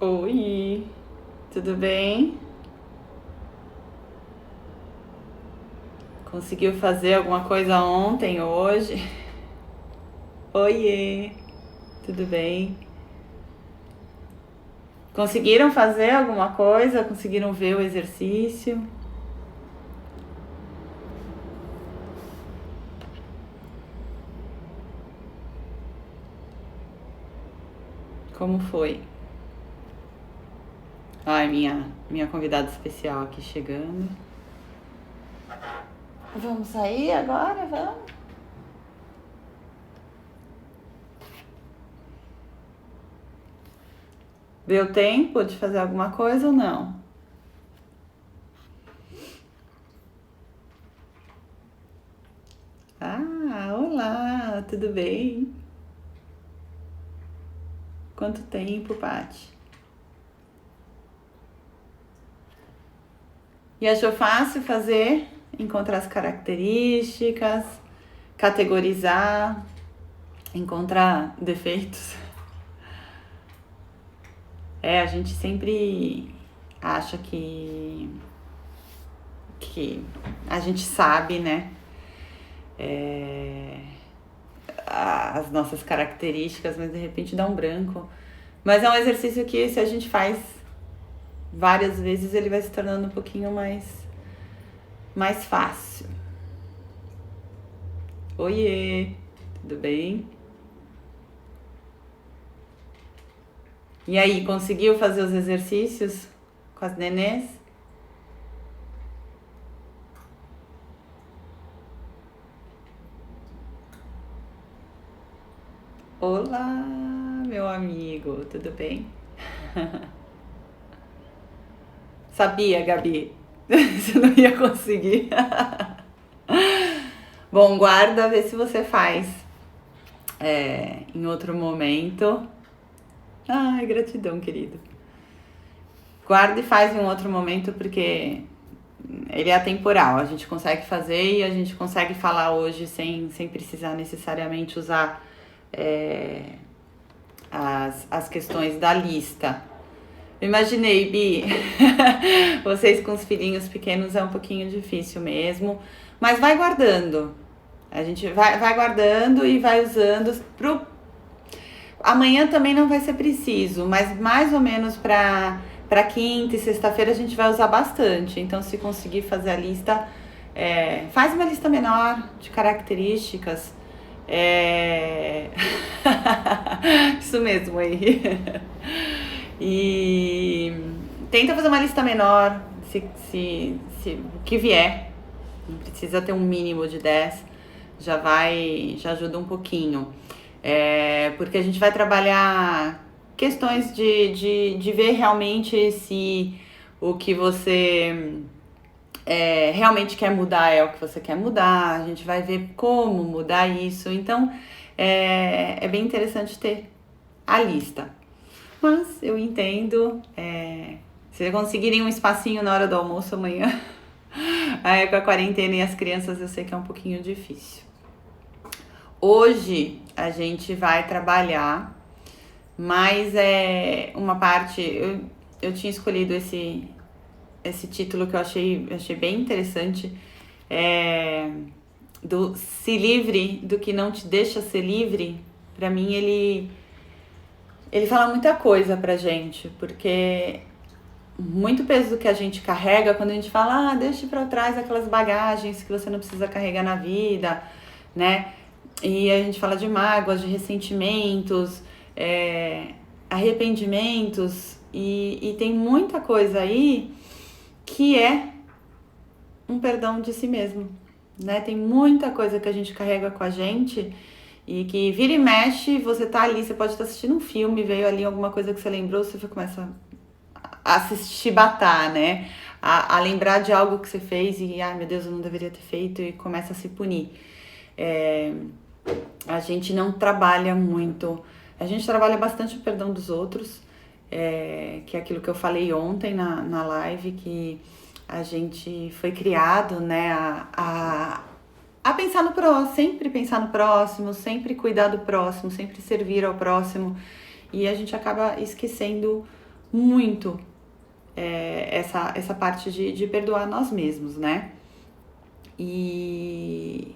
Oi, tudo bem? Conseguiu fazer alguma coisa ontem, hoje? Oiê, tudo bem? Conseguiram fazer alguma coisa? Conseguiram ver o exercício? Como foi? Ai, minha convidada especial aqui chegando. Vamos sair agora? Vamos? Deu tempo de fazer alguma coisa ou não? Ah, olá, tudo bem? Quanto tempo, Paty? E achou fácil fazer? Encontrar as características, categorizar, encontrar defeitos? A gente sempre acha que a gente sabe, né? As nossas características, mas de repente dá um branco. Mas é um exercício que, se a gente faz várias vezes, ele vai se tornando um pouquinho mais fácil. Oiê, tudo bem? E aí, conseguiu fazer os exercícios com as nenês? Olá, meu amigo, tudo bem? Sabia, Gabi, você não ia conseguir. Bom, guarda, vê se você faz em outro momento. Ai, gratidão, querido. Guarda e faz em um outro momento, porque ele é atemporal. A gente consegue fazer e a gente consegue falar hoje sem precisar necessariamente usar as questões da lista. Imaginei, Bi, vocês com os filhinhos pequenos é um pouquinho difícil mesmo, mas vai guardando. A gente vai guardando e vai usando pro. Amanhã também não vai ser preciso, mas mais ou menos para quinta e sexta-feira a gente vai usar bastante. Então, se conseguir fazer a lista, faz uma lista menor de características. Isso mesmo aí. E tenta fazer uma lista menor, se o que vier. Não precisa ter um mínimo de 10, já ajuda um pouquinho. Porque a gente vai trabalhar questões de ver realmente se o que você realmente quer mudar é o que você quer mudar. A gente vai ver como mudar isso. Então, é bem interessante ter a lista. Mas eu entendo, se conseguirem um espacinho na hora do almoço amanhã, aí com a quarentena e as crianças eu sei que é um pouquinho difícil. Hoje a gente vai trabalhar, mas uma parte, eu tinha escolhido esse título que eu achei bem interessante, do Se Livre do que não te deixa ser livre. Pra mim ele fala muita coisa pra gente, porque muito peso que a gente carrega quando a gente fala, deixe pra trás aquelas bagagens que você não precisa carregar na vida, né? E a gente fala de mágoas, de ressentimentos, arrependimentos, e tem muita coisa aí que é um perdão de si mesmo, né? Tem muita coisa que a gente carrega com a gente e que vira e mexe, você tá ali, você pode estar assistindo um filme, veio ali alguma coisa que você lembrou, você começa a se chibatar, né? A lembrar de algo que você fez e, ai meu Deus, eu não deveria ter feito, e começa a se punir. A gente não trabalha muito, a gente trabalha bastante o perdão dos outros, que é aquilo que eu falei ontem na live, que a gente foi criado, né, a pensar no próximo, sempre pensar no próximo, sempre cuidar do próximo, sempre servir ao próximo, e a gente acaba esquecendo muito essa parte de perdoar nós mesmos, né? E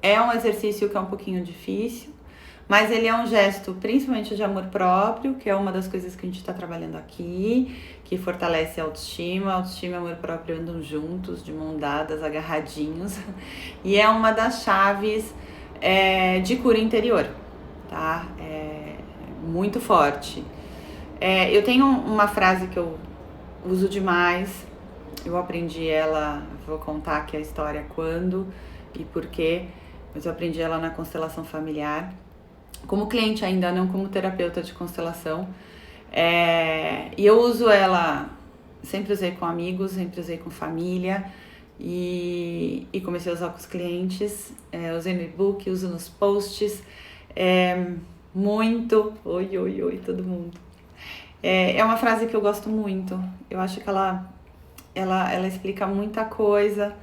é um exercício que é um pouquinho difícil, mas ele é um gesto principalmente de amor próprio, que é uma das coisas que a gente está trabalhando aqui, que fortalece a autoestima e amor próprio andam juntos, de mão dadas, agarradinhos, e é uma das chaves de cura interior, tá? É muito forte. Eu tenho uma frase que eu uso demais, eu aprendi ela, vou contar aqui a história quando e por quê, mas eu aprendi ela na constelação familiar, como cliente ainda, não como terapeuta de constelação. E eu uso ela, sempre usei com amigos, sempre usei com família e comecei a usar com os clientes, usei no e-book, uso nos posts, muito, oi, todo mundo. É uma frase que eu gosto muito, eu acho que ela explica muita coisa.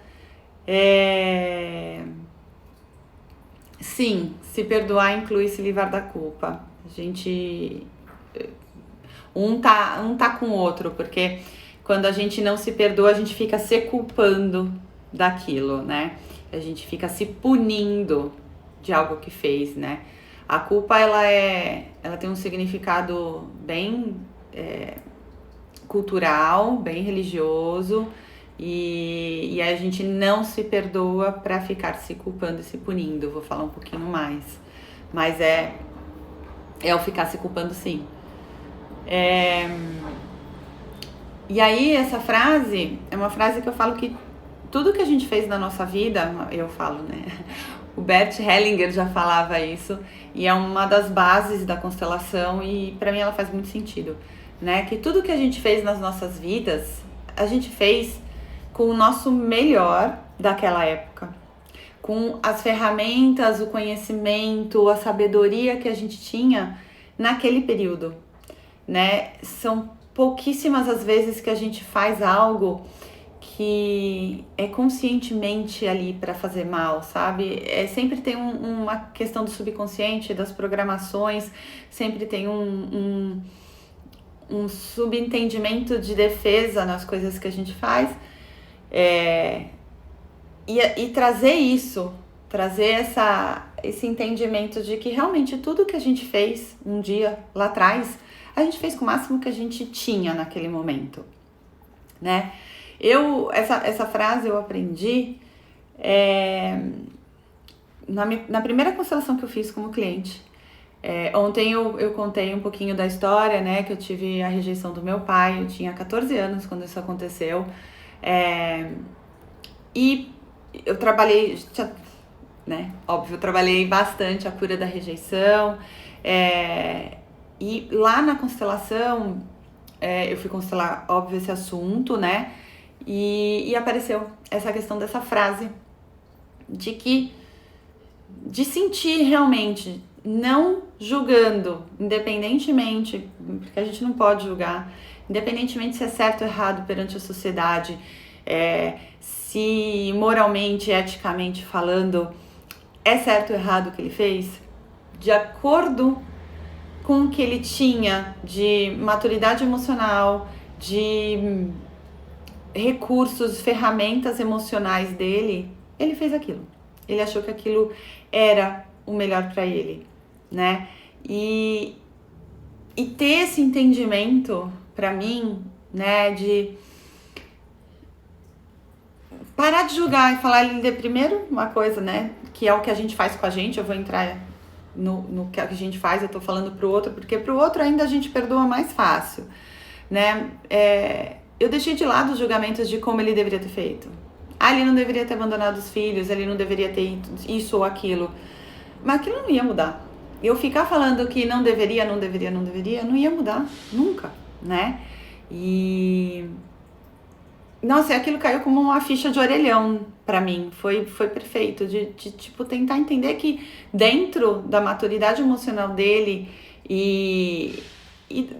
Sim, se perdoar inclui se livrar da culpa. A gente um tá com o outro, porque quando a gente não se perdoa, a gente fica se culpando daquilo, né? A gente fica se punindo de algo que fez, né? A culpa, ela tem um significado bem cultural, bem religioso, e a gente não se perdoa para ficar se culpando e se punindo. Vou falar um pouquinho mais, mas é o ficar se culpando, sim. E aí essa frase é uma frase que eu falo que tudo que a gente fez na nossa vida, eu falo, né? O Bert Hellinger já falava isso, e é uma das bases da constelação, e para mim ela faz muito sentido, né? Que tudo que a gente fez nas nossas vidas, a gente fez com o nosso melhor daquela época, com as ferramentas, o conhecimento, a sabedoria que a gente tinha naquele período, né? São pouquíssimas as vezes que a gente faz algo que é conscientemente ali para fazer mal, sabe? Sempre tem uma questão do subconsciente, das programações, sempre tem um subentendimento de defesa nas coisas que a gente faz. E trazer isso, trazer esse entendimento de que realmente tudo que a gente fez um dia lá atrás, a gente fez com o máximo que a gente tinha naquele momento, né? Essa frase eu aprendi na primeira constelação que eu fiz como cliente. Ontem eu contei um pouquinho da história, né? Que eu tive a rejeição do meu pai, eu tinha 14 anos quando isso aconteceu. E eu trabalhei, né? Óbvio, eu trabalhei bastante a cura da rejeição. E lá na constelação, eu fui constelar, óbvio, esse assunto, né? E apareceu essa questão dessa frase de sentir realmente, não julgando, independentemente, porque a gente não pode julgar, independentemente se é certo ou errado perante a sociedade, se moralmente, eticamente falando, é certo ou errado o que ele fez, de acordo com o que ele tinha de maturidade emocional, de recursos, ferramentas emocionais dele, ele fez aquilo. Ele achou que aquilo era o melhor para ele, né? E ter esse entendimento, para mim, né, de parar de julgar e falar primeiro uma coisa, né, que é o que a gente faz com a gente. Eu vou entrar no que a gente faz, eu tô falando pro outro, porque pro outro ainda a gente perdoa mais fácil, né? Eu deixei de lado os julgamentos de como ele deveria ter feito. Ele não deveria ter abandonado os filhos, ele não deveria ter isso ou aquilo. Mas aquilo não ia mudar. Eu ficar falando que não deveria, não ia mudar nunca, né? E nossa, aquilo caiu como uma ficha de orelhão pra mim. Foi perfeito, de tipo, tentar entender que dentro da maturidade emocional dele e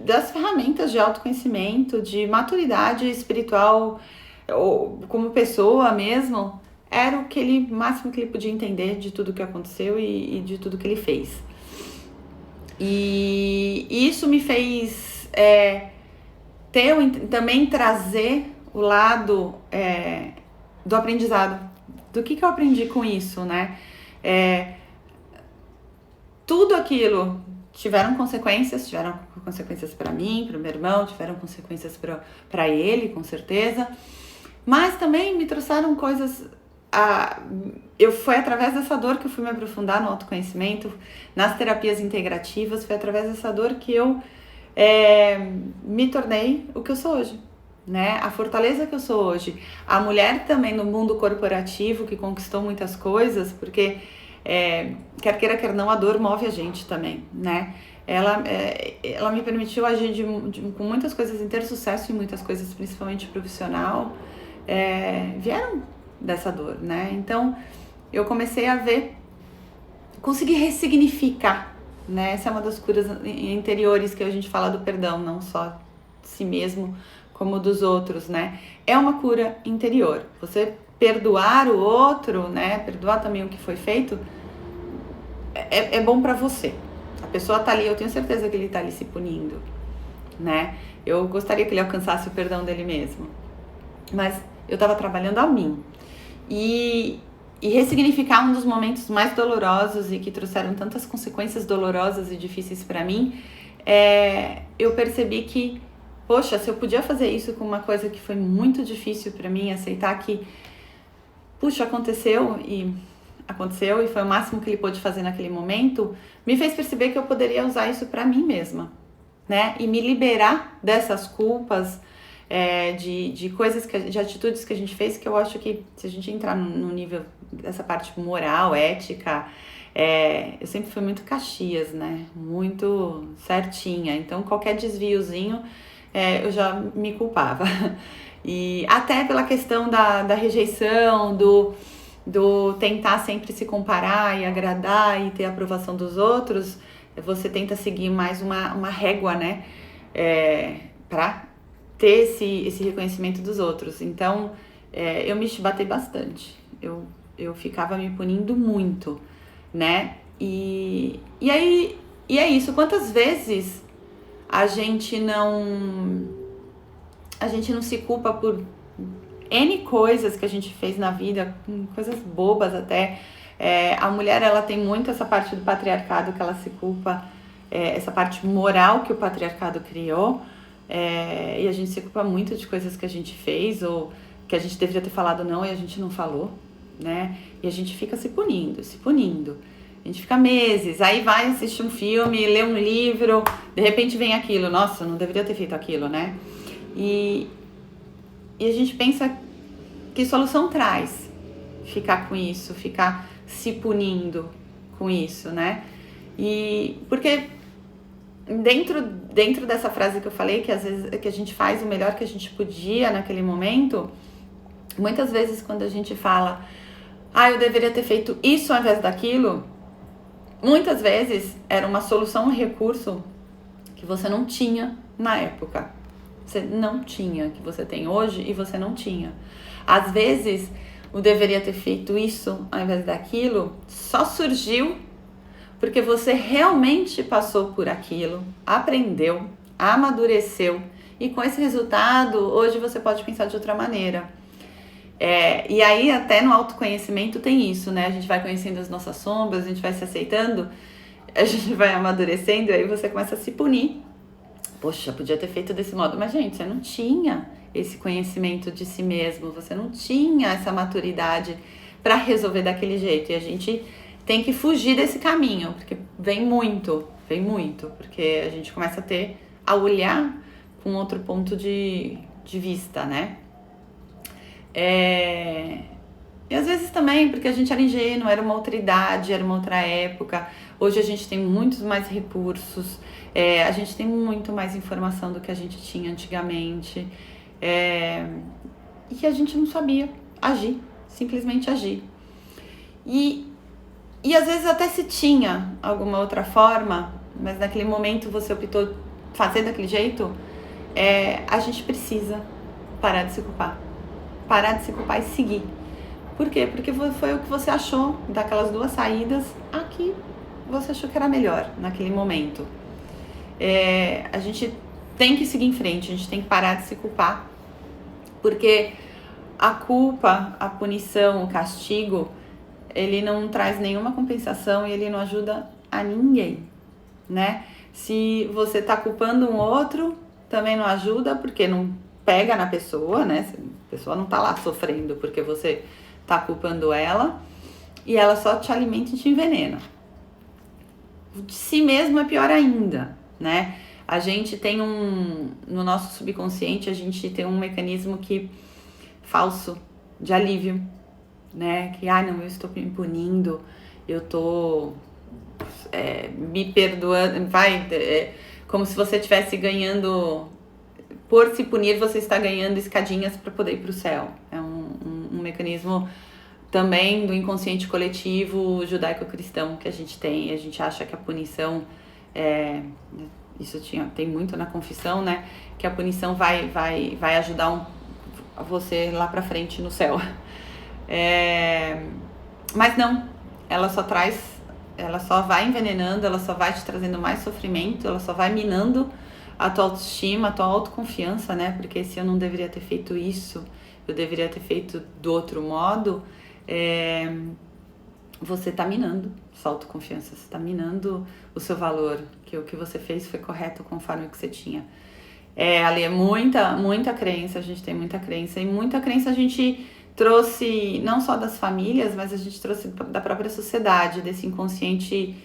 das ferramentas de autoconhecimento, de maturidade espiritual, ou como pessoa mesmo, era o máximo que ele podia entender de tudo que aconteceu e de tudo que ele fez. E isso me fez também trazer o lado do aprendizado. Do que eu aprendi com isso, né? Tudo aquilo tiveram consequências para mim, para o meu irmão, tiveram consequências para ele, com certeza. Mas também me trouxeram coisas... Foi através dessa dor que eu fui me aprofundar no autoconhecimento, nas terapias integrativas, foi através dessa dor que eu me tornei o que eu sou hoje, né? A fortaleza que eu sou hoje. A mulher também no mundo corporativo que conquistou muitas coisas, porque quer queira, quer não, a dor move a gente também, né? Ela me permitiu agir com muitas coisas, em ter sucesso em muitas coisas, principalmente profissional, vieram dessa dor, né? Então, eu comecei a conseguir ressignificar, né? Essa é uma das curas interiores que a gente fala do perdão, não só de si mesmo, como dos outros, né? É uma cura interior. Você perdoar o outro, né? Perdoar também o que foi feito, é bom pra você. A pessoa tá ali, eu tenho certeza que ele tá ali se punindo, né? Eu gostaria que ele alcançasse o perdão dele mesmo. Mas eu tava trabalhando a mim. E ressignificar um dos momentos mais dolorosos e que trouxeram tantas consequências dolorosas e difíceis pra mim, eu percebi que, poxa, se eu podia fazer isso com uma coisa que foi muito difícil pra mim, aceitar que, puxa, aconteceu e foi o máximo que ele pôde fazer naquele momento, me fez perceber que eu poderia usar isso pra mim mesma, né? E me liberar dessas culpas, de coisas, de atitudes que a gente fez, que eu acho que se a gente entrar no nível dessa parte moral, ética, eu sempre fui muito Caxias, né? Muito certinha. Então, qualquer desviozinho, eu já me culpava. E até pela questão da rejeição, do tentar sempre se comparar e agradar e ter a aprovação dos outros, você tenta seguir mais uma régua, né? Pra ter esse reconhecimento dos outros. Então, eu me chibatei bastante. Eu ficava me punindo muito, né? E aí, é isso. Quantas vezes a gente não se culpa por N coisas que a gente fez na vida, coisas bobas até. A mulher, ela tem muito essa parte do patriarcado que ela se culpa, essa parte moral que o patriarcado criou, e a gente se culpa muito de coisas que a gente fez ou que a gente deveria ter falado não e a gente não falou, né? E a gente fica se punindo. A gente fica meses, aí vai assistir um filme, lê um livro, de repente vem aquilo, nossa, não deveria ter feito aquilo, né? E a gente pensa que solução traz ficar com isso, ficar se punindo com isso, né? E porque dentro dessa frase que eu falei, que às vezes que a gente faz o melhor que a gente podia naquele momento, muitas vezes quando a gente fala, eu deveria ter feito isso ao invés daquilo, muitas vezes era uma solução, um recurso que você não tinha na época. Você não tinha, que você tem hoje e você não tinha. Às vezes, o deveria ter feito isso ao invés daquilo só surgiu porque você realmente passou por aquilo, aprendeu, amadureceu e com esse resultado, hoje você pode pensar de outra maneira. E aí até no autoconhecimento tem isso, né? A gente vai conhecendo as nossas sombras, a gente vai se aceitando, a gente vai amadurecendo e aí você começa a se punir. Poxa, podia ter feito desse modo. Mas, gente, você não tinha esse conhecimento de si mesmo, você não tinha essa maturidade para resolver daquele jeito. E a gente tem que fugir desse caminho, porque vem muito, porque a gente começa a olhar com outro ponto de vista, né? E às vezes também, porque a gente era ingênuo, era uma outra idade, era uma outra época. Hoje a gente tem muitos mais recursos, a gente tem muito mais informação do que a gente tinha antigamente. E a gente não sabia agir, simplesmente agir. E às vezes até se tinha alguma outra forma, mas naquele momento você optou fazer daquele jeito, a gente precisa parar de se culpar. Parar de se culpar e seguir. Por quê? Porque foi o que você achou daquelas duas saídas, aqui você achou que era melhor naquele momento. A gente tem que seguir em frente, a gente tem que parar de se culpar, porque a culpa, a punição, o castigo, ele não traz nenhuma compensação e ele não ajuda a ninguém, né? Se você tá culpando um outro, também não ajuda, porque não pega na pessoa, né? A pessoa não tá lá sofrendo porque você tá culpando ela, e ela só te alimenta e te envenena. De si mesmo é pior ainda, né? A gente tem no nosso subconsciente, a gente tem um mecanismo falso de alívio, né? Que, não, eu estou me punindo, eu tô me perdoando, como se você estivesse ganhando, por se punir, você está ganhando escadinhas para poder ir para o céu. É um mecanismo também do inconsciente coletivo judaico-cristão que a gente tem. A gente acha que a punição, isso tem muito na confissão, né? Que a punição vai ajudar você lá pra frente no céu. Mas não, ela só vai envenenando, ela só vai te trazendo mais sofrimento, ela só vai minando a tua autoestima, a tua autoconfiança, né? Porque se eu não deveria ter feito isso, eu deveria ter feito do outro modo, você tá minando sua autoconfiança, você tá minando o seu valor, que o que você fez foi correto conforme o que você tinha. Ali é muita crença, a gente tem muita crença, e muita crença a gente trouxe não só das famílias, mas a gente trouxe da própria sociedade, desse inconsciente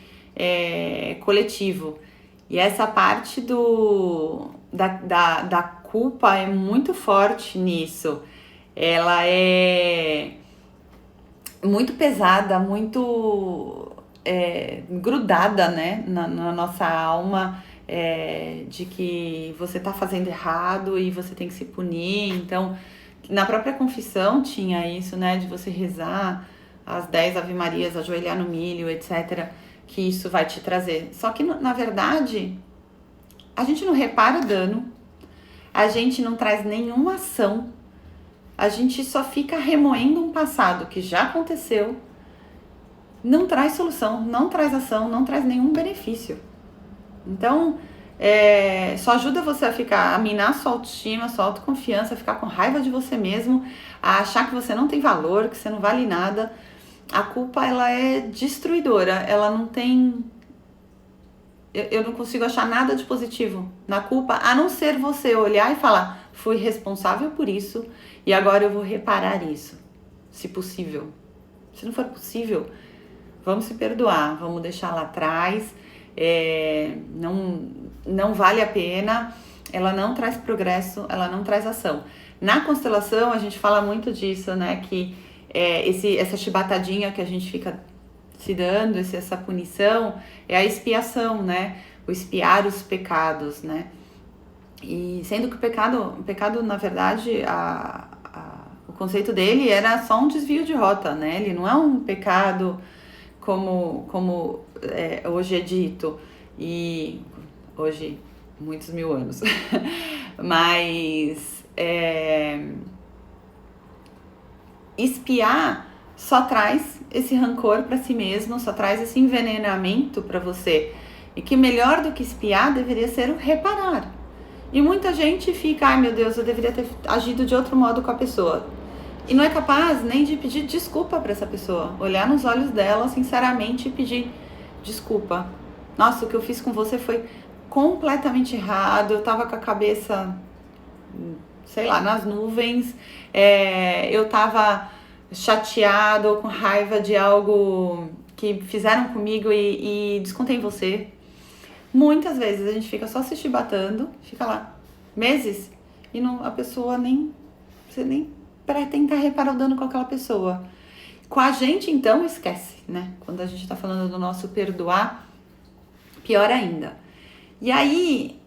coletivo. E essa parte da culpa é muito forte nisso. Ela é muito pesada, muito grudada, né, na nossa alma, de que você tá fazendo errado e você tem que se punir. Então, na própria confissão tinha isso, né, de você rezar as 10 Ave Marias, ajoelhar no milho, etc., que isso vai te trazer. Só que, na verdade, a gente não repara o dano, a gente não traz nenhuma ação, a gente só fica remoendo um passado que já aconteceu, não traz solução, não traz ação, não traz nenhum benefício. Então, só ajuda você a minar sua autoestima, sua autoconfiança, a ficar com raiva de você mesmo, a achar que você não tem valor, que você não vale nada. A culpa, ela é destruidora, ela não tem... Eu não consigo achar nada de positivo na culpa, a não ser você olhar e falar, fui responsável por isso e agora eu vou reparar isso, se possível. Se não for possível, vamos se perdoar, vamos deixar lá atrás, não vale a pena, ela não traz progresso, ela não traz ação. Na constelação, a gente fala muito disso, né, que essa chibatadinha que a gente fica se dando, essa punição, é a expiação, né, o expiar os pecados, né, e sendo que o pecado na verdade, o conceito dele era só um desvio de rota, né, ele não é um pecado como hoje é dito, e hoje, muitos mil anos, mas expiar só traz esse rancor para si mesmo, só traz esse envenenamento para você, e que melhor do que expiar deveria ser o reparar. E muita gente fica, ai meu Deus, eu deveria ter agido de outro modo com a pessoa. E não é capaz nem de pedir desculpa para essa pessoa. Olhar nos olhos dela, sinceramente, e pedir desculpa. Nossa, o que eu fiz com você foi completamente errado. Eu tava com a cabeça, sei lá, nas nuvens. Eu tava chateado ou com raiva de algo que fizeram comigo e descontei em você. Muitas vezes a gente fica só se chibatando, fica lá meses e a pessoa você nem para tentar reparar o dano com aquela pessoa. Com a gente, então, esquece, né? Quando a gente tá falando do nosso perdoar, pior ainda. E aí,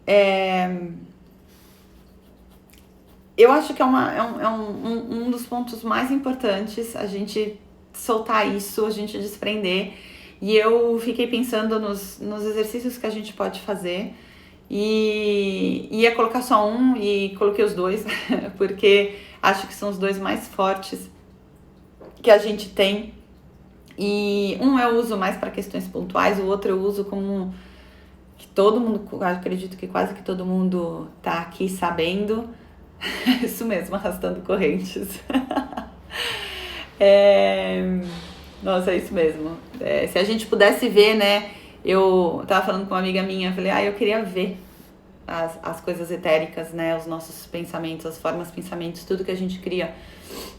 eu acho que é um dos pontos mais importantes a gente soltar isso, a gente desprender. E eu fiquei pensando nos exercícios que a gente pode fazer. E ia colocar só um e coloquei os dois, porque acho que são os dois mais fortes que a gente tem. E um eu uso mais para questões pontuais, o outro eu uso como que todo mundo, acredito que quase que todo mundo tá aqui sabendo. Isso mesmo, arrastando correntes. Nossa, é isso mesmo. Se a gente pudesse ver, né? Eu tava falando com uma amiga minha, falei, eu queria ver as coisas etéricas, né? Os nossos pensamentos, as formas, pensamentos, tudo que a gente cria.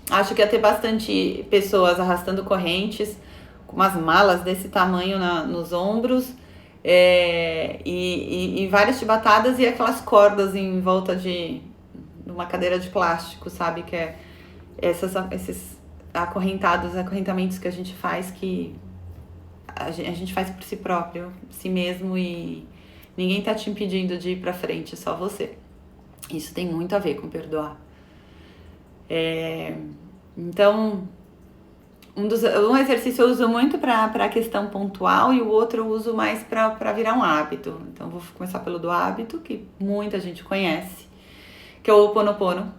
Acho que ia ter bastante pessoas arrastando correntes, com umas malas desse tamanho nos ombros, e várias chibatadas e aquelas cordas em volta de uma cadeira de plástico, sabe? Que é esses acorrentamentos que a gente faz, que a gente faz por si próprio, si mesmo, e ninguém tá te impedindo de ir pra frente, só você. Isso tem muito a ver com perdoar. Então, um exercício eu uso muito para questão pontual e o outro eu uso mais para virar um hábito. Então, vou começar pelo do hábito, que muita gente conhece, que é o Ho Oponopono.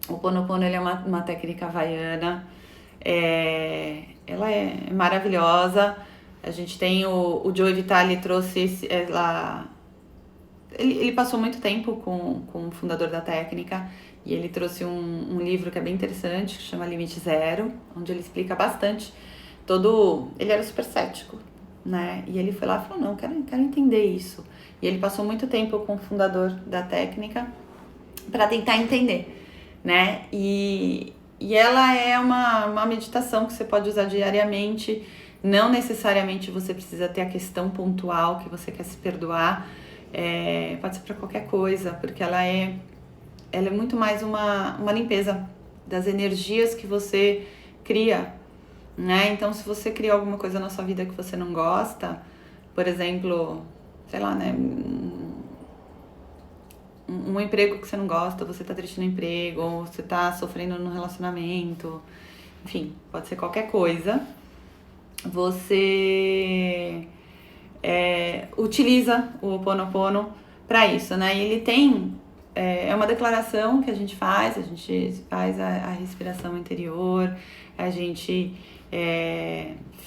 O Ho Oponopono, ele é uma técnica havaiana, ela é maravilhosa. A gente tem o Joe Vitale, trouxe ele passou muito tempo com o fundador da técnica, e ele trouxe um livro que é bem interessante, que chama Limite Zero, onde ele explica bastante ele era super cético, né? E ele foi lá e falou, não, quero entender isso. E ele passou muito tempo com o fundador da técnica para tentar entender, né? E ela é uma meditação que você pode usar diariamente. Não necessariamente você precisa ter a questão pontual que você quer se perdoar. Pode ser para qualquer coisa, porque ela é muito mais uma limpeza das energias que você cria, né? Então, se você cria alguma coisa na sua vida que você não gosta, por exemplo, sei lá, né? Um emprego que você não gosta, você tá triste no emprego, ou você tá sofrendo no relacionamento, enfim, pode ser qualquer coisa. Você utiliza o Ho Oponopono para isso, né? E ele tem uma declaração que a gente faz a respiração interior, a gente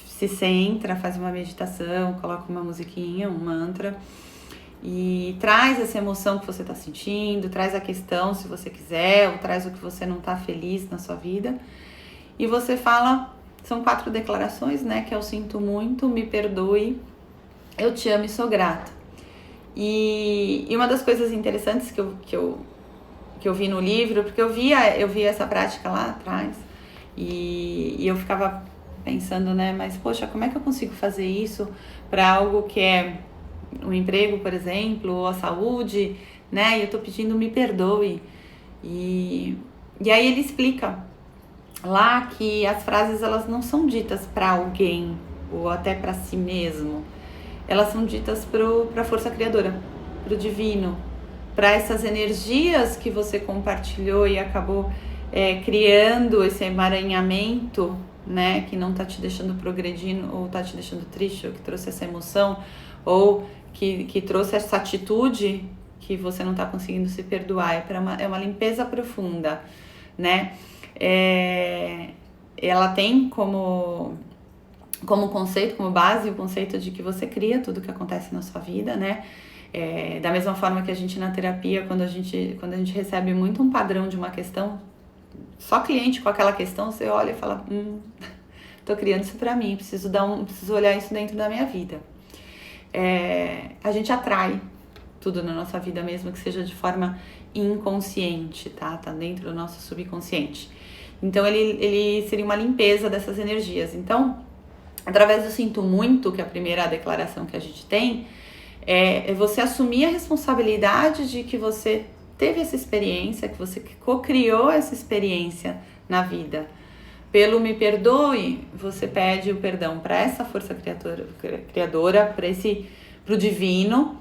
se centra, faz uma meditação, coloca uma musiquinha, um mantra, e traz essa emoção que você está sentindo, traz a questão se você quiser, ou traz o que você não está feliz na sua vida, e você fala, são 4 declarações, né? Que eu sinto muito, me perdoe, eu te amo e sou grato. E uma das coisas interessantes que eu vi no livro, porque eu vi essa prática lá atrás, e eu ficava pensando, né, mas poxa, como é que eu consigo fazer isso para algo que é um emprego, por exemplo, ou a saúde, né? E eu tô pedindo me perdoe. E aí ele explica lá que as frases, elas não são ditas para alguém ou até para si mesmo. Elas são ditas para a força criadora, para o divino, para essas energias que você compartilhou e acabou criando esse emaranhamento, né, que não tá te deixando progredindo, ou tá te deixando triste, ou que trouxe essa emoção, ou que trouxe essa atitude que você não tá conseguindo se perdoar. É uma limpeza profunda, né? Ela tem como conceito, como base, o conceito de que você cria tudo que acontece na sua vida, né? Da mesma forma que a gente na terapia, quando a gente recebe muito um padrão de uma questão, só cliente com aquela questão, você olha e fala, tô criando isso pra mim, preciso olhar isso dentro da minha vida. A gente atrai tudo na nossa vida, mesmo que seja de forma inconsciente, tá? Tá dentro do nosso subconsciente. Então, ele seria uma limpeza dessas energias. Então, através do sinto muito, que é a primeira declaração que a gente tem, é você assumir a responsabilidade de que você teve essa experiência, que você co-criou essa experiência na vida. Pelo me perdoe, você pede o perdão para essa força criadora, pro divino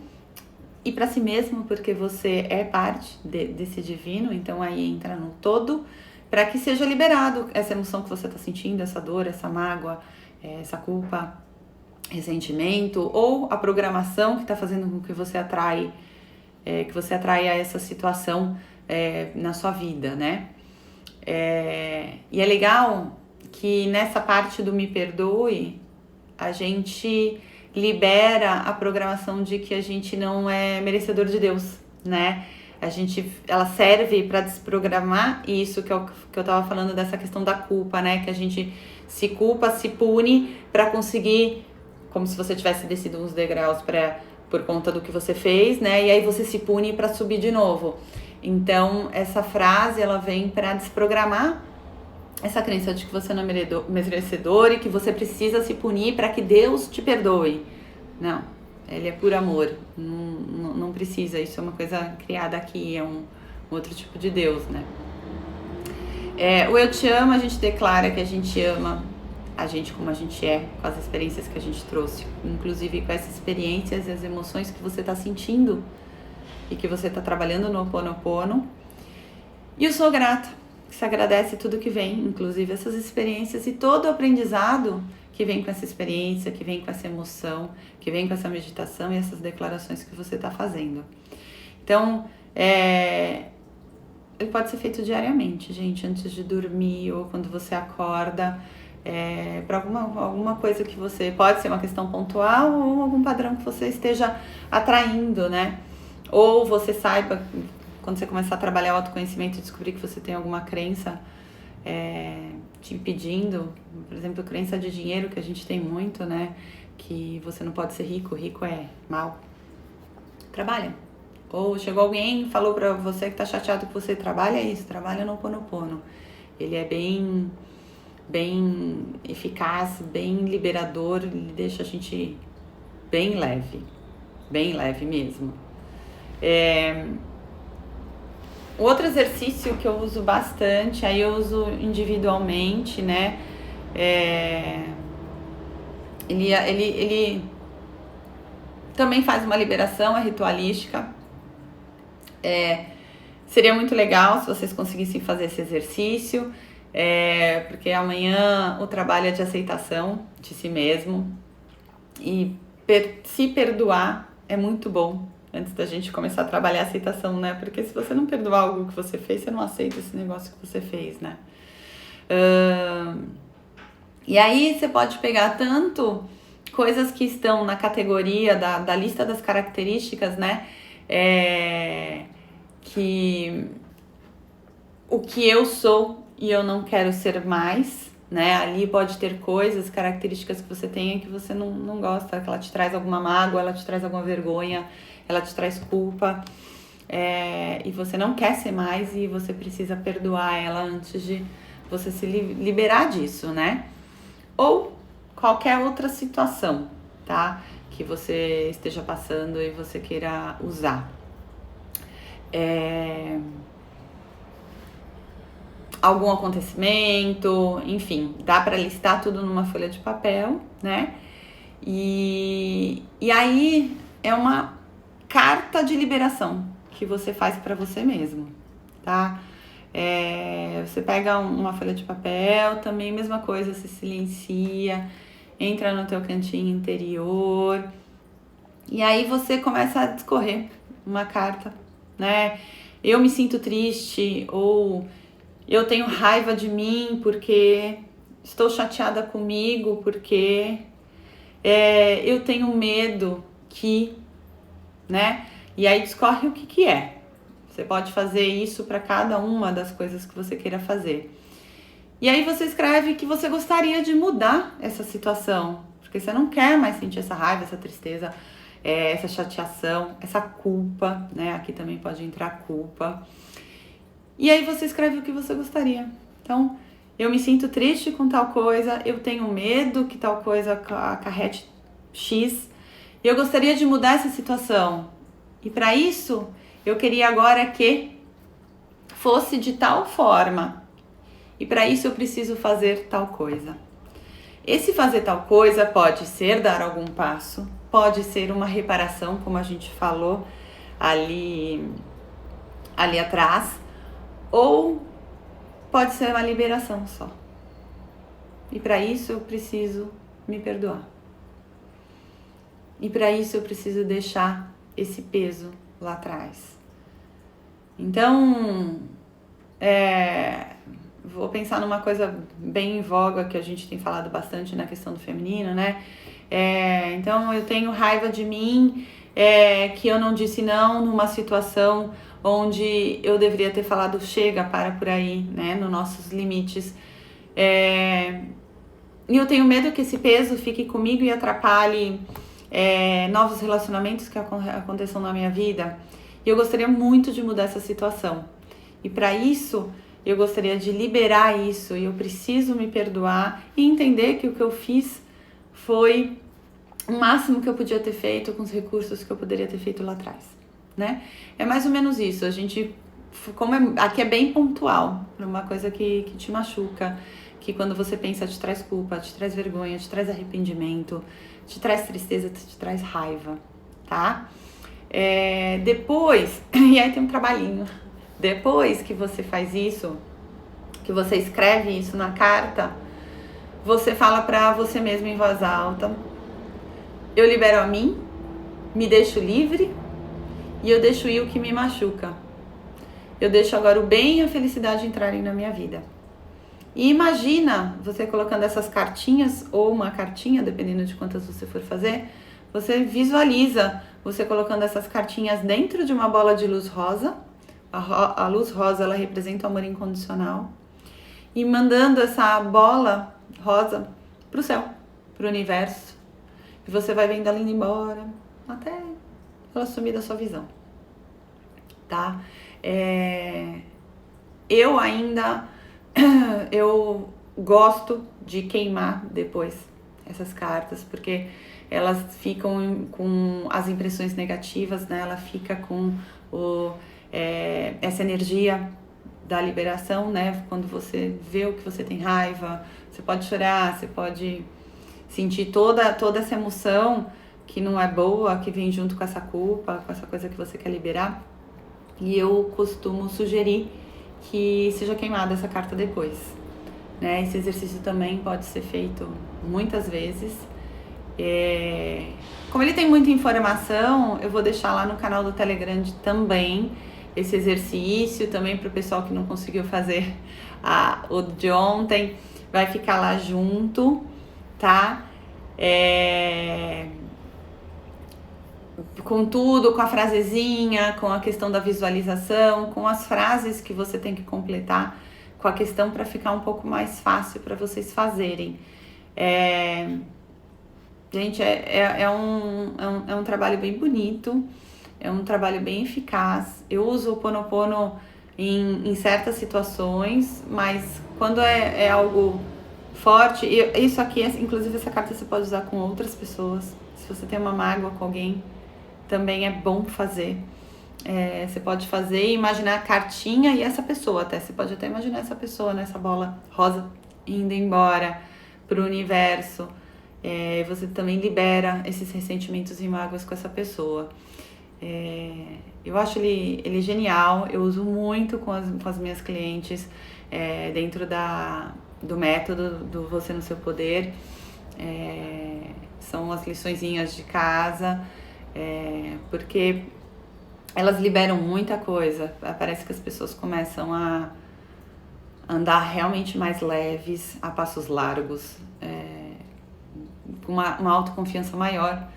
e para si mesmo, porque você é parte desse divino, então aí entra no todo, para que seja liberado essa emoção que você está sentindo, essa dor, essa mágoa, essa culpa, ressentimento, ou a programação que está fazendo com que você atraia essa situação na sua vida, né? E é legal que nessa parte do me perdoe, a gente libera a programação de que a gente não é merecedor de Deus, né? Ela serve para desprogramar isso que eu tava falando dessa questão da culpa, né? Que a gente se culpa, se pune para conseguir, como se você tivesse descido uns degraus por conta do que você fez, né? E aí você se pune para subir de novo. Então, essa frase, ela vem para desprogramar essa crença de que você não é merecedor e que você precisa se punir para que Deus te perdoe. Não, ele é por amor, não precisa, isso é uma coisa criada aqui, é um outro tipo de Deus, né? O eu te amo, a gente declara que a gente ama a gente como a gente é, com as experiências que a gente trouxe, inclusive com essas experiências e as emoções que você está sentindo e que você está trabalhando no Ho'oponopono. E eu sou grata, que se agradece tudo que vem, inclusive essas experiências e todo o aprendizado que vem com essa experiência, que vem com essa emoção, que vem com essa meditação e essas declarações que você está fazendo. Então, ele pode ser feito diariamente, gente, antes de dormir ou quando você acorda, para alguma coisa que você... Pode ser uma questão pontual ou algum padrão que você esteja atraindo, né? Ou você saiba, quando você começar a trabalhar o autoconhecimento e descobrir que você tem alguma crença te impedindo, por exemplo, crença de dinheiro, que a gente tem muito, né? Que você não pode ser rico, rico é mal. Trabalha. Ou chegou alguém e falou pra você que tá chateado que você trabalha isso, trabalha no Ho'oponopono. Ele é bem eficaz, bem liberador, ele deixa a gente bem leve mesmo. Outro exercício que eu uso bastante, aí eu uso individualmente, né? Ele também faz uma liberação, é ritualística. Seria muito legal se vocês conseguissem fazer esse exercício, porque amanhã o trabalho é de aceitação de si mesmo. E se perdoar é muito bom. Antes da gente começar a trabalhar a aceitação, né? Porque se você não perdoar algo que você fez, você não aceita esse negócio que você fez, né? E aí você pode pegar tanto coisas que estão na categoria da lista das características, né? Que o que eu sou e eu não quero ser mais, né? Ali pode ter coisas, características que você tenha que você não gosta, que ela te traz alguma mágoa, ela te traz alguma vergonha, ela te traz culpa, e você não quer ser mais e você precisa perdoar ela antes de você se liberar disso, né? Ou qualquer outra situação, tá? Que você esteja passando e você queira usar. Algum acontecimento, enfim, dá para listar tudo numa folha de papel, né? E aí é uma carta de liberação que você faz para você mesmo, tá? Você pega uma folha de papel, também mesma coisa, se silencia, entra no teu cantinho interior e aí você começa a discorrer uma carta, né? Eu me sinto triste, ou eu tenho raiva de mim porque estou chateada comigo, porque eu tenho medo que, né? E aí discorre o que é. Você pode fazer isso para cada uma das coisas que você queira fazer. E aí você escreve que você gostaria de mudar essa situação, porque você não quer mais sentir essa raiva, essa tristeza, essa chateação, essa culpa, né? Aqui também pode entrar culpa. E aí você escreve o que você gostaria. Então, eu me sinto triste com tal coisa, eu tenho medo que tal coisa acarrete X, e eu gostaria de mudar essa situação. E para isso, eu queria agora que fosse de tal forma. E para isso eu preciso fazer tal coisa. Esse fazer tal coisa pode ser dar algum passo, pode ser uma reparação, como a gente falou ali atrás, ou pode ser uma liberação só. E para isso eu preciso me perdoar. E para isso eu preciso deixar esse peso lá atrás. Então, vou pensar numa coisa bem em voga que a gente tem falado bastante na questão do feminino, né? Então eu tenho raiva de mim, que eu não disse não numa situação onde eu deveria ter falado chega, para por aí, né, nos nossos limites. E eu tenho medo que esse peso fique comigo e atrapalhe novos relacionamentos que aconteçam na minha vida. E eu gostaria muito de mudar essa situação. E para isso, eu gostaria de liberar isso. E eu preciso me perdoar e entender que o que eu fiz foi o máximo que eu podia ter feito com os recursos que eu poderia ter feito lá atrás, né? É mais ou menos isso. A gente, aqui é bem pontual, uma coisa que te machuca, que quando você pensa te traz culpa, te traz vergonha, te traz arrependimento, te traz tristeza, te traz raiva, tá? Depois, e aí tem um trabalhinho, depois que você faz isso, que você escreve isso na carta, você fala pra você mesmo em voz alta: eu libero a mim, me deixo livre e eu deixo ir o que me machuca. Eu deixo agora o bem e a felicidade entrarem na minha vida. E imagina você colocando essas cartinhas, ou uma cartinha, dependendo de quantas você for fazer, você visualiza você colocando essas cartinhas dentro de uma bola de luz rosa. A luz rosa, ela representa o amor incondicional. E mandando essa bola rosa pro céu, pro universo. E você vai vendo ela indo embora, até ela sumir da sua visão. Tá? Eu gosto de queimar depois essas cartas, porque elas ficam com as impressões negativas, né? Ela fica com essa energia da liberação, né? Quando você vê o que você tem raiva, você pode chorar, você pode sentir toda essa emoção que não é boa, que vem junto com essa culpa, com essa coisa que você quer liberar. E eu costumo sugerir que seja queimada essa carta depois, né? Esse exercício também pode ser feito muitas vezes. Como ele tem muita informação, eu vou deixar lá no canal do Telegram também esse exercício, também para o pessoal que não conseguiu fazer o de ontem, vai ficar lá junto, tá? Com tudo, com a frasezinha, com a questão da visualização, com as frases que você tem que completar, com a questão para ficar um pouco mais fácil para vocês fazerem. Gente, é um trabalho bem bonito, é um trabalho bem eficaz. Eu uso o Ho'oponopono em certas situações, mas quando é algo forte, isso aqui, inclusive essa carta você pode usar com outras pessoas. Se você tem uma mágoa com alguém, também é bom fazer. Você pode fazer e imaginar a cartinha e essa pessoa até. Você pode até imaginar essa pessoa nessa bola rosa indo embora pro universo. Você também libera esses ressentimentos e mágoas com essa pessoa. Eu acho ele genial. Eu uso muito com as minhas clientes dentro do método do Você no Seu Poder. São as liçõezinhas de casa. Porque elas liberam muita coisa. Parece que as pessoas começam a andar realmente mais leves, a passos largos, com uma autoconfiança maior,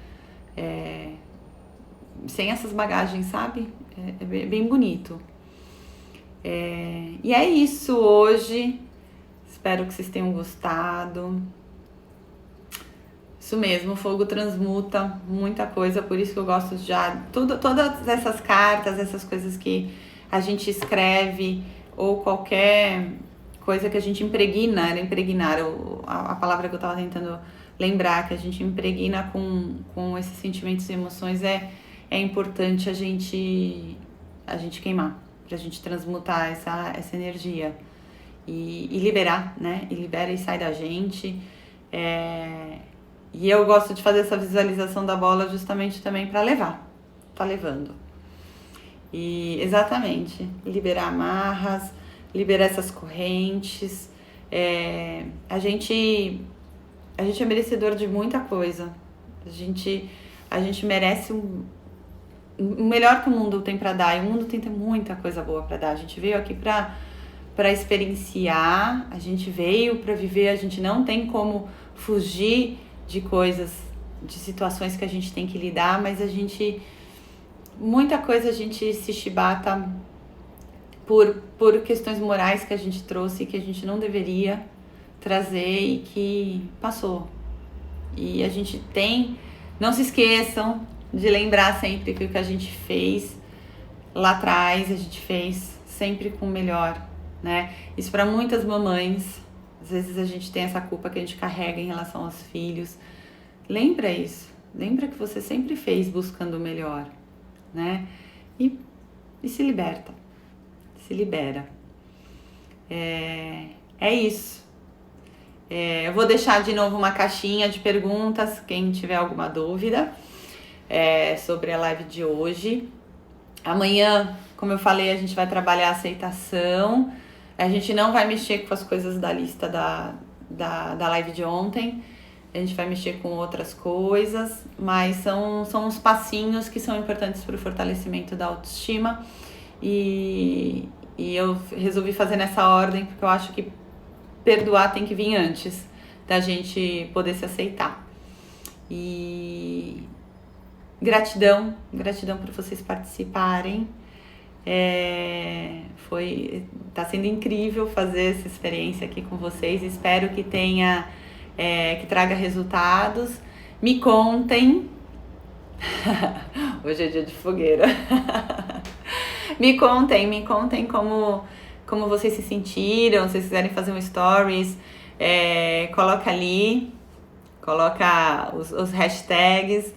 sem essas bagagens, sabe? É bem bonito. E é isso hoje. Espero que vocês tenham gostado. Isso mesmo, o fogo transmuta muita coisa, por isso que eu gosto de todas essas cartas, essas coisas que a gente escreve, ou qualquer coisa que a gente impregnar, a palavra que eu estava tentando lembrar, que a gente impregna com esses sentimentos e emoções, é importante a gente queimar, pra gente transmutar essa energia e liberar, né? E libera e sai da gente. E eu gosto de fazer essa visualização da bola justamente também para levar. Tá levando. E exatamente, liberar amarras, liberar essas correntes. A gente é merecedor de muita coisa. A gente merece o melhor que o mundo tem para dar. E o mundo tem muita coisa boa para dar. A gente veio aqui para experienciar, a gente veio para viver, a gente não tem como fugir de coisas de situações que a gente tem que lidar, mas muita coisa a gente se chibata por questões morais que a gente trouxe, que a gente não deveria trazer e que passou. E a gente não se esqueçam de lembrar sempre que o que a gente fez lá atrás, a gente fez sempre com o melhor, né? Isso para muitas mamães, às vezes a gente tem essa culpa que a gente carrega em relação aos filhos. Lembra isso, lembra que você sempre fez buscando o melhor, né? E se liberta, se libera. É isso. Eu vou deixar de novo uma caixinha de perguntas, quem tiver alguma dúvida sobre a live de hoje. Amanhã, como eu falei, a gente vai trabalhar a aceitação. A gente não vai mexer com as coisas da lista da live de ontem. A gente vai mexer com outras coisas, mas são uns passinhos que são importantes para o fortalecimento da autoestima. E eu resolvi fazer nessa ordem, porque eu acho que perdoar tem que vir antes da gente poder se aceitar. E gratidão por vocês participarem. Tá sendo incrível fazer essa experiência aqui com vocês. Espero que que traga resultados. Me contem. Hoje é dia de fogueira. Me contem como vocês se sentiram. Se vocês quiserem fazer um stories, coloca ali, coloca os hashtags.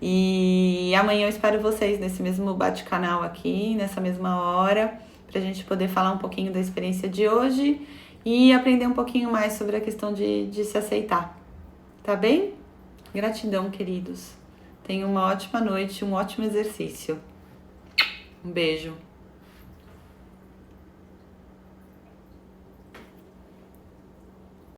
E amanhã eu espero vocês nesse mesmo bate-canal aqui, nessa mesma hora, pra gente poder falar um pouquinho da experiência de hoje e aprender um pouquinho mais sobre a questão de se aceitar. Tá bem? Gratidão, queridos. Tenham uma ótima noite, um ótimo exercício. Um beijo.